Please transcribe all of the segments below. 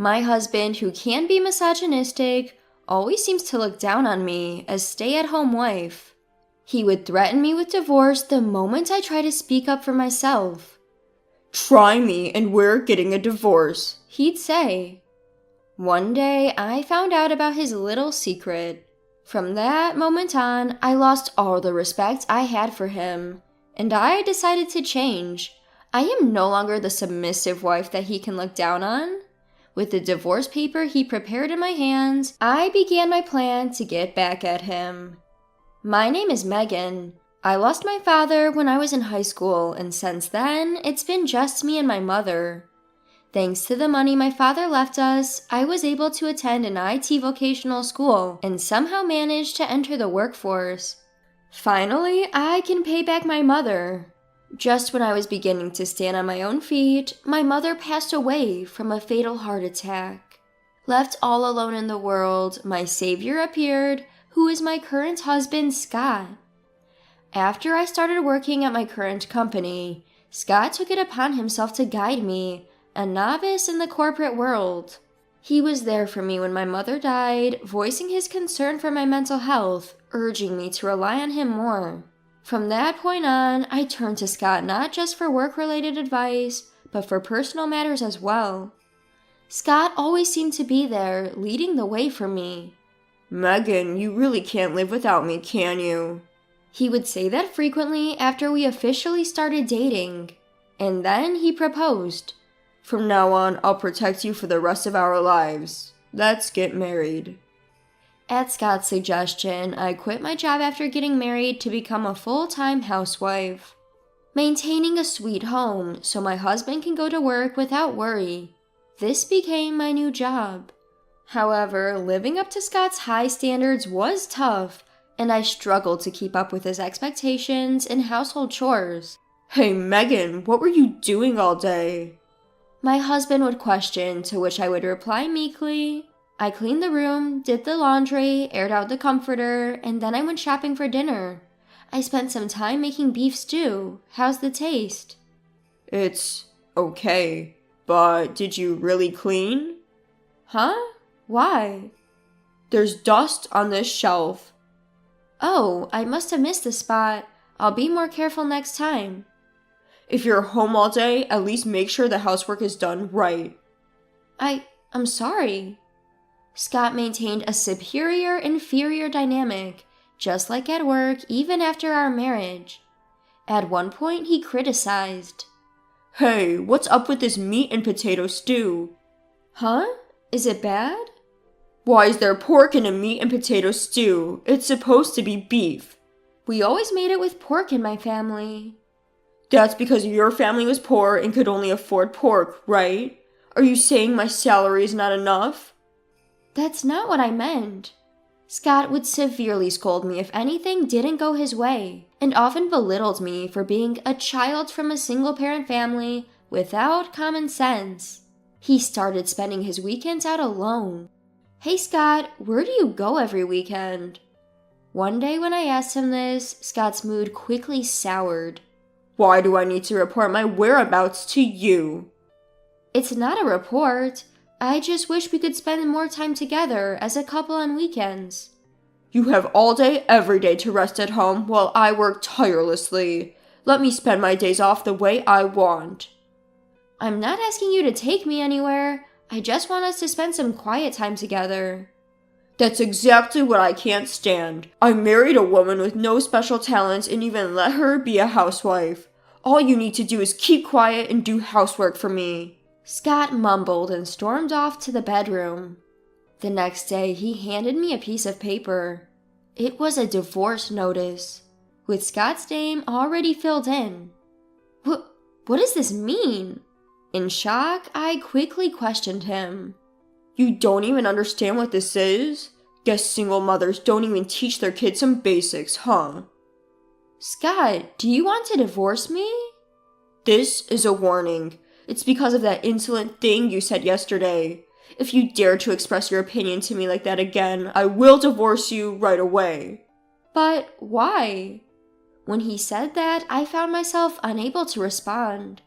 My husband, who can be misogynistic, always seems to look down on me as stay-at-home wife. He would threaten me with divorce the moment I try to speak up for myself. "Try me and we're getting a divorce," he'd say. One day, I found out about his little secret. From that moment on, I lost all the respect I had for him, and I decided to change. I am no longer the submissive wife that he can look down on. With the divorce paper he prepared in my hands, I began my plan to get back at him. My name is Megan. I lost my father when I was in high school, and since then, it's been just me and my mother. Thanks to the money my father left us, I was able to attend an IT vocational school and somehow managed to enter the workforce. Finally, I can pay back my mother. Just when I was beginning to stand on my own feet, my mother passed away from a fatal heart attack. Left all alone in the world, my savior appeared, who is my current husband, Scott. After I started working at my current company, Scott took it upon himself to guide me, a novice in the corporate world. He was there for me when my mother died, voicing his concern for my mental health, urging me to rely on him more. From that point on, I turned to Scott not just for work-related advice, but for personal matters as well. Scott always seemed to be there, leading the way for me. "Megan, you really can't live without me, can you?" He would say that frequently after we officially started dating. And then he proposed. "From now on, I'll protect you for the rest of our lives. Let's get married." At Scott's suggestion, I quit my job after getting married to become a full-time housewife, maintaining a sweet home so my husband can go to work without worry. This became my new job. However, living up to Scott's high standards was tough, and I struggled to keep up with his expectations and household chores. "Hey, Megan, what were you doing all day?" My husband would question, to which I would reply meekly. I cleaned the room, did the laundry, aired out the comforter, and then I went shopping for dinner. I spent some time making beef stew. How's the taste? "It's okay, but did you really clean?" Huh? Why? "There's dust on this shelf." Oh, I must have missed the spot. I'll be more careful next time. "If you're home all day, at least make sure the housework is done right." I'm sorry. Scott maintained a superior-inferior dynamic, just like at work, even after our marriage. At one point, he criticized. "Hey, what's up with this meat and potato stew?" Huh? Is it bad? "Why is there pork in a meat and potato stew? It's supposed to be beef." We always made it with pork in my family. "That's because your family was poor and could only afford pork, right? Are you saying my salary is not enough?" That's not what I meant. Scott would severely scold me if anything didn't go his way, and often belittled me for being a child from a single-parent family without common sense. He started spending his weekends out alone. Hey Scott, where do you go every weekend? One day when I asked him this, Scott's mood quickly soured. "Why do I need to report my whereabouts to you?" It's not a report. I just wish we could spend more time together as a couple on weekends. "You have all day, every day to rest at home while I work tirelessly. Let me spend my days off the way I want." I'm not asking you to take me anywhere. I just want us to spend some quiet time together. "That's exactly what I can't stand. I married a woman with no special talents and even let her be a housewife. All you need to do is keep quiet and do housework for me." Scott mumbled and stormed off to the bedroom. The next day, he handed me a piece of paper. It was a divorce notice, with Scott's name already filled in. What does this mean? In shock, I quickly questioned him. "You don't even understand what this is? Guess single mothers don't even teach their kids some basics, huh?" Scott, do you want to divorce me? "This is a warning. It's because of that insolent thing you said yesterday. If you dare to express your opinion to me like that again, I will divorce you right away." But why? When he said that, I found myself unable to respond.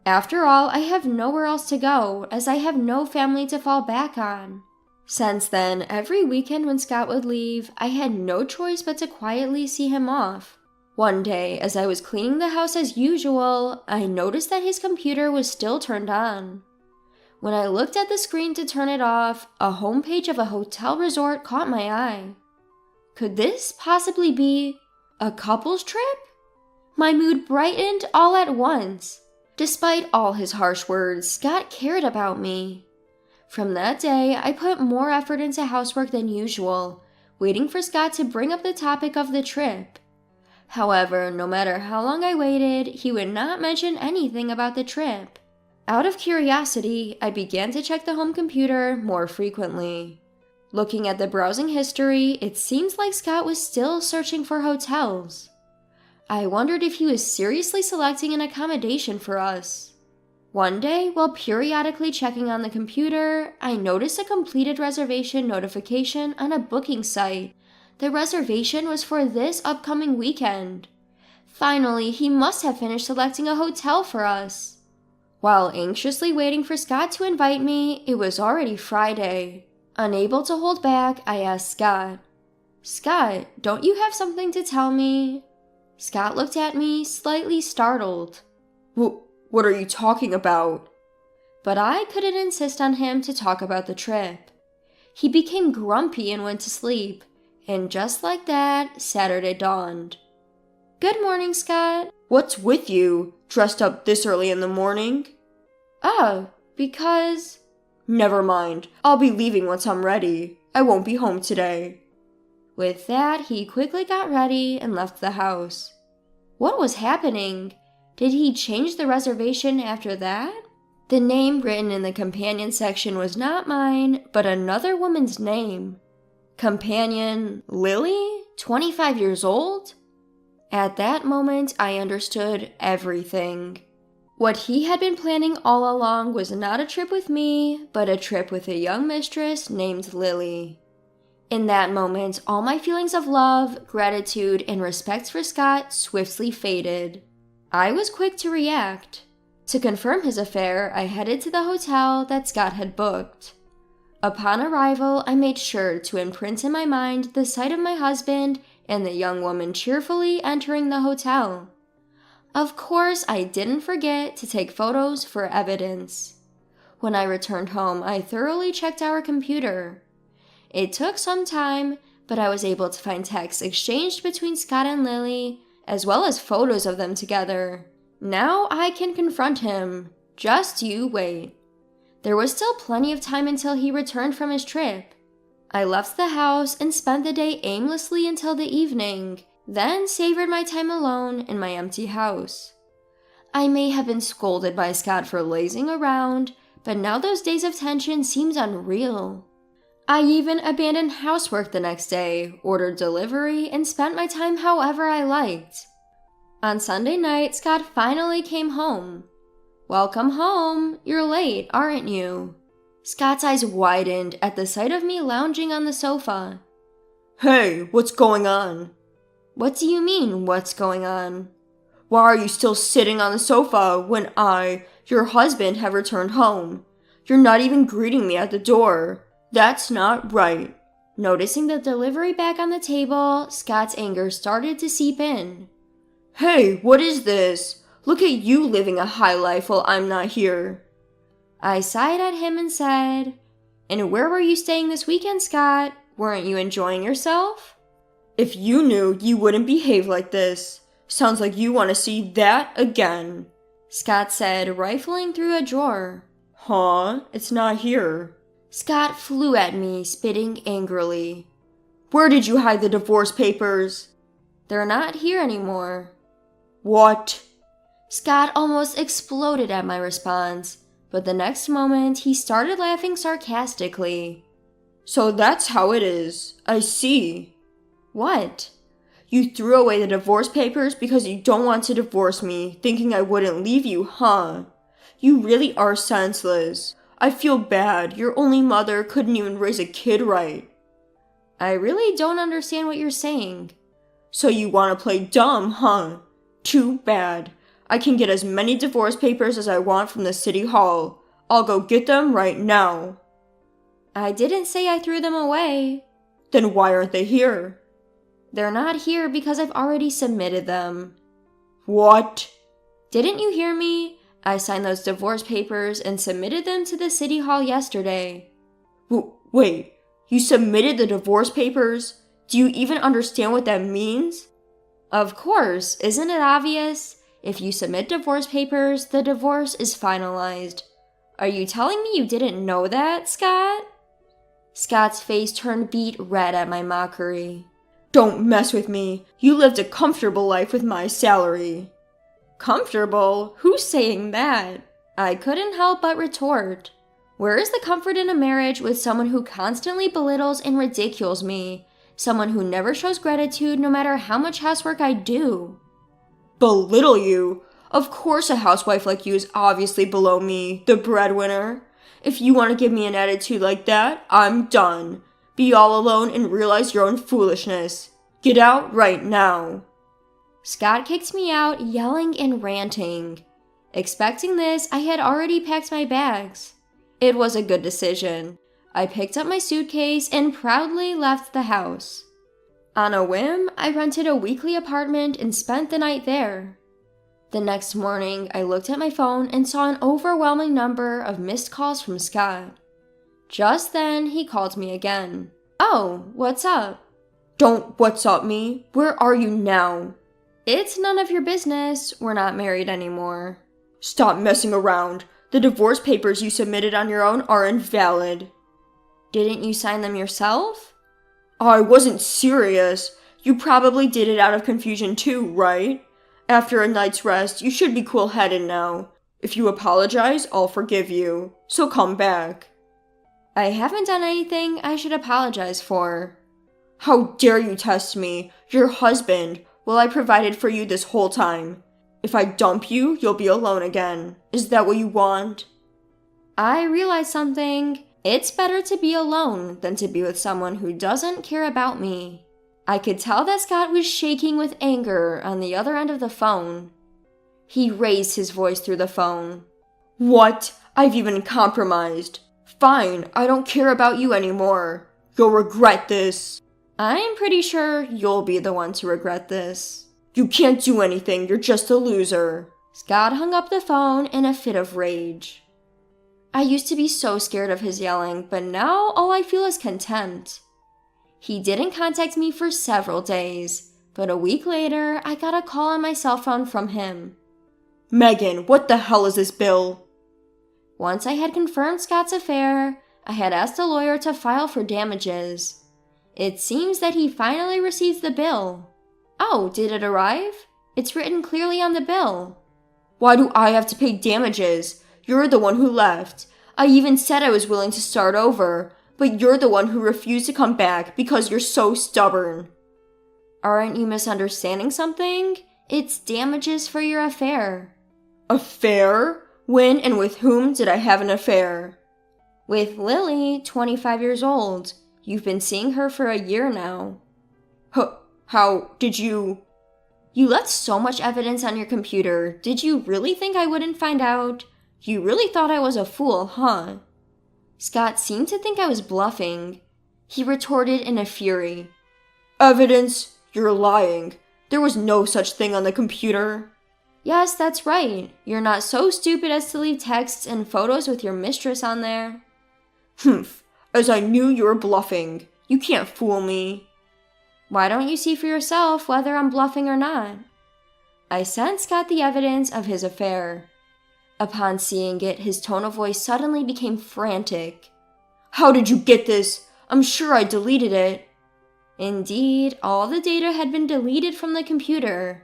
After all, I have nowhere else to go, as I have no family to fall back on. Since then, every weekend when Scott would leave, I had no choice but to quietly see him off. One day, as I was cleaning the house as usual, I noticed that his computer was still turned on. When I looked at the screen to turn it off, a homepage of a hotel resort caught my eye. Could this possibly be a couple's trip? My mood brightened all at once. Despite all his harsh words, Scott cared about me. From that day, I put more effort into housework than usual, waiting for Scott to bring up the topic of the trip. However, no matter how long I waited, he would not mention anything about the trip. Out of curiosity, I began to check the home computer more frequently. Looking at the browsing history, it seems like Scott was still searching for hotels. I wondered if he was seriously selecting an accommodation for us. One day, while periodically checking on the computer, I noticed a completed reservation notification on a booking site. The reservation was for this upcoming weekend. Finally, he must have finished selecting a hotel for us. While anxiously waiting for Scott to invite me, it was already Friday. Unable to hold back, I asked Scott, "Scott, don't you have something to tell me?" Scott looked at me, slightly startled. What are you talking about? But I couldn't insist on him to talk about the trip. He became grumpy and went to sleep, and just like that, Saturday dawned. "Good morning, Scott." What's with you? Dressed up this early in the morning? "Oh, because..." Never mind. I'll be leaving once I'm ready. I won't be home today. With that, he quickly got ready and left the house. What was happening? Did he change the reservation after that? The name written in the companion section was not mine, but another woman's name. Companion Lily? 25 years old? At that moment, I understood everything. What he had been planning all along was not a trip with me, but a trip with a young mistress named Lily. In that moment, all my feelings of love, gratitude, and respect for Scott swiftly faded. I was quick to react. To confirm his affair, I headed to the hotel that Scott had booked. Upon arrival, I made sure to imprint in my mind the sight of my husband and the young woman cheerfully entering the hotel. Of course, I didn't forget to take photos for evidence. When I returned home, I thoroughly checked our computer. It took some time, but I was able to find texts exchanged between Scott and Lily, as well as photos of them together. Now I can confront him. Just you wait. There was still plenty of time until he returned from his trip. I left the house and spent the day aimlessly until the evening, then savored my time alone in my empty house. I may have been scolded by Scott for lazing around, but now those days of tension seemed unreal. I even abandoned housework the next day, ordered delivery, and spent my time however I liked. On Sunday night, Scott finally came home. "Welcome home. You're late, aren't you?" Scott's eyes widened at the sight of me lounging on the sofa. Hey, what's going on? "What do you mean, what's going on?" Why are you still sitting on the sofa when your husband, have returned home? You're not even greeting me at the door. That's not right. Noticing the delivery bag on the table, Scott's anger started to seep in. Hey, what is this? Look at you living a high life while I'm not here. I sighed at him and said, "And where were you staying this weekend, Scott? Weren't you enjoying yourself?" If you knew, you wouldn't behave like this. Sounds like you want to see that again, Scott said, rifling through a drawer. Huh? It's not here. Scott flew at me, spitting angrily. Where did you hide the divorce papers? They're not here anymore. What? Scott almost exploded at my response, but the next moment he started laughing sarcastically. So that's how it is. I see. What? You threw away the divorce papers because you don't want to divorce me, thinking I wouldn't leave you, huh? You really are senseless. I feel bad. Your only mother couldn't even raise a kid right. I really don't understand what you're saying. So you want to play dumb, huh? Too bad. I can get as many divorce papers as I want from the city hall. I'll go get them right now. I didn't say I threw them away. Then why aren't they here? They're not here because I've already submitted them. What? Didn't you hear me? I signed those divorce papers and submitted them to the city hall yesterday. Wait, you submitted the divorce papers? Do you even understand what that means? Of course, isn't it obvious? If you submit divorce papers, the divorce is finalized. Are you telling me you didn't know that, Scott? Scott's face turned beet red at my mockery. Don't mess with me. You lived a comfortable life with my salary. Comfortable? Who's saying that? I couldn't help but retort. Where is the comfort in a marriage with someone who constantly belittles and ridicules me? Someone who never shows gratitude no matter how much housework I do. Belittle you? Of course a housewife like you is obviously below me, the breadwinner. If you want to give me an attitude like that, I'm done. Be all alone and realize your own foolishness. Get out right now. Scott kicked me out, yelling and ranting. Expecting this, I had already packed my bags. It was a good decision. I picked up my suitcase and proudly left the house. On a whim, I rented a weekly apartment and spent the night there. The next morning, I looked at my phone and saw an overwhelming number of missed calls from Scott. Just then, he called me again. Oh, what's up? Don't what's up me. Where are you now? It's none of your business. We're not married anymore. Stop messing around. The divorce papers you submitted on your own are invalid. Didn't you sign them yourself? I wasn't serious. You probably did it out of confusion too, right? After a night's rest, you should be cool-headed now. If you apologize, I'll forgive you. So come back. I haven't done anything I should apologize for. How dare you test me? Your husband. Well, I provided for you this whole time. If I dump you, you'll be alone again. Is that what you want? I realized something. It's better to be alone than to be with someone who doesn't care about me. I could tell that Scott was shaking with anger on the other end of the phone. He raised his voice through the phone. What? I've even compromised. Fine, I don't care about you anymore. You'll regret this. I'm pretty sure you'll be the one to regret this. You can't do anything, you're just a loser. Scott hung up the phone in a fit of rage. I used to be so scared of his yelling, but now all I feel is contempt. He didn't contact me for several days, but a week later, I got a call on my cell phone from him. Megan, what the hell is this bill? Once I had confirmed Scott's affair, I had asked a lawyer to file for damages. It seems that he finally received the bill. Oh, did it arrive? It's written clearly on the bill. Why do I have to pay damages? You're the one who left. I even said I was willing to start over, but you're the one who refused to come back because you're so stubborn. Aren't you misunderstanding something? It's damages for your affair. Affair? When and with whom did I have an affair? With Lily, 25 years old. You've been seeing her for a year now. How did you... You left so much evidence on your computer. Did you really think I wouldn't find out? You really thought I was a fool, huh? Scott seemed to think I was bluffing. He retorted in a fury. Evidence? You're lying. There was no such thing on the computer. Yes, that's right. You're not so stupid as to leave texts and photos with your mistress on there. Humph. As I knew you were bluffing. You can't fool me. Why don't you see for yourself whether I'm bluffing or not? I sent Scott the evidence of his affair. Upon seeing it, his tone of voice suddenly became frantic. How did you get this? I'm sure I deleted it. Indeed, all the data had been deleted from the computer.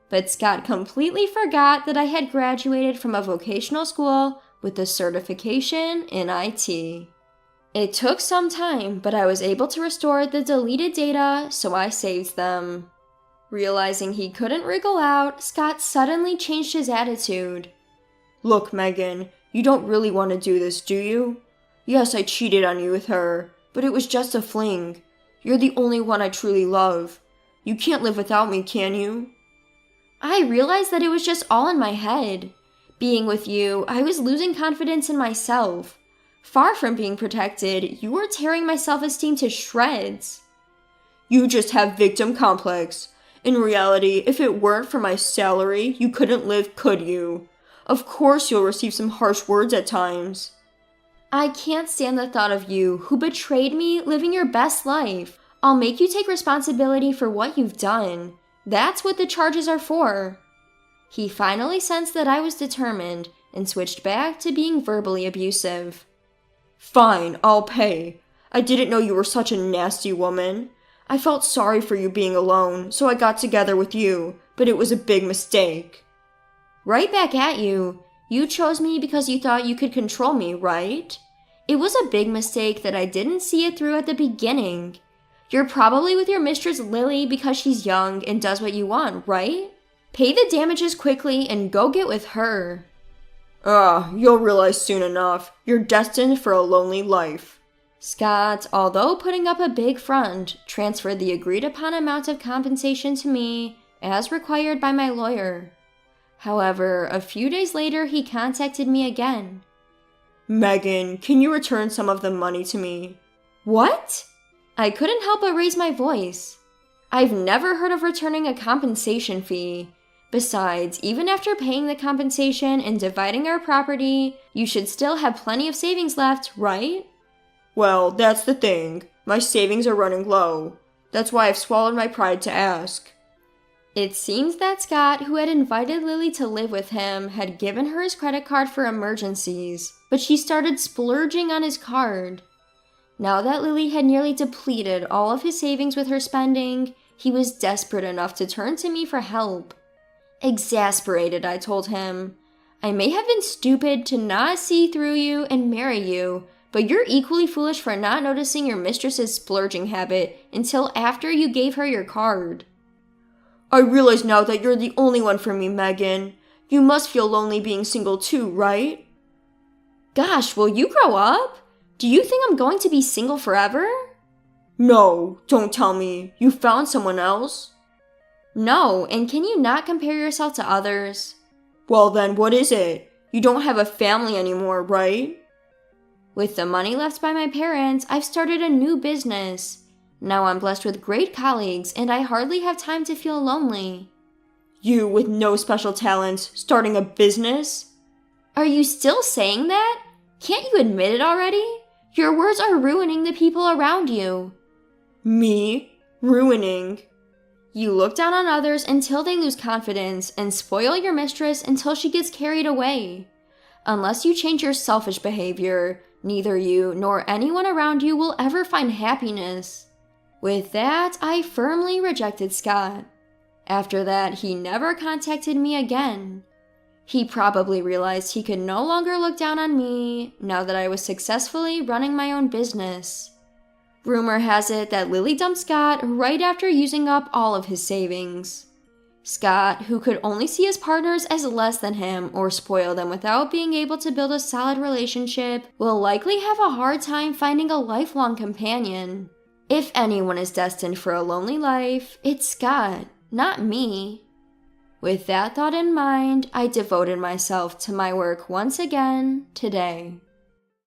But Scott completely forgot that I had graduated from a vocational school with a certification in IT. It took some time, but I was able to restore the deleted data, so I saved them. Realizing he couldn't wriggle out, Scott suddenly changed his attitude. Look, Megan, you don't really want to do this, do you? Yes, I cheated on you with her, but it was just a fling. You're the only one I truly love. You can't live without me, can you? I realized that it was just all in my head. Being with you, I was losing confidence in myself. Far from being protected, you were tearing my self-esteem to shreds. You just have victim complex. In reality, if it weren't for my salary, you couldn't live, could you? Of course you'll receive some harsh words at times. I can't stand the thought of you, who betrayed me, living your best life. I'll make you take responsibility for what you've done. That's what the charges are for. He finally sensed that I was determined and switched back to being verbally abusive. Fine, I'll pay. I didn't know you were such a nasty woman. I felt sorry for you being alone, so I got together with you, but it was a big mistake. Right back at you. You chose me because you thought you could control me, right? It was a big mistake that I didn't see it through at the beginning. You're probably with your mistress Lily because she's young and does what you want, right? Pay the damages quickly and go get with her. You'll realize soon enough. You're destined for a lonely life. Scott, although putting up a big front, transferred the agreed upon amount of compensation to me, as required by my lawyer. However, a few days later he contacted me again. Megan, can you return some of the money to me? What? I couldn't help but raise my voice. I've never heard of returning a compensation fee. Besides, even after paying the compensation and dividing our property, you should still have plenty of savings left, right? Well, that's the thing. My savings are running low. That's why I've swallowed my pride to ask. It seems that Scott, who had invited Lily to live with him, had given her his credit card for emergencies, but she started splurging on his card. Now that Lily had nearly depleted all of his savings with her spending, he was desperate enough to turn to me for help. Exasperated, I told him, I may have been stupid to not see through you and marry you, but you're equally foolish for not noticing your mistress's splurging habit until after you gave her your card. I realize now that you're the only one for me, Megan. You must feel lonely being single too, right? Gosh, will you grow up? Do you think I'm going to be single forever? No, don't tell me. You found someone else? No, and can you not compare yourself to others? Well then, what is it? You don't have a family anymore, right? With the money left by my parents, I've started a new business. Now I'm blessed with great colleagues, and I hardly have time to feel lonely. You, with no special talents, starting a business? Are you still saying that? Can't you admit it already? Your words are ruining the people around you. Me? Ruining? You look down on others until they lose confidence and spoil your mistress until she gets carried away. Unless you change your selfish behavior, neither you nor anyone around you will ever find happiness. With that, I firmly rejected Scott. After that, he never contacted me again. He probably realized he could no longer look down on me now that I was successfully running my own business. Rumor has it that Lily dumped Scott right after using up all of his savings. Scott, who could only see his partners as less than him or spoil them without being able to build a solid relationship, will likely have a hard time finding a lifelong companion. If anyone is destined for a lonely life, it's Scott, not me. With that thought in mind, I devoted myself to my work once again today.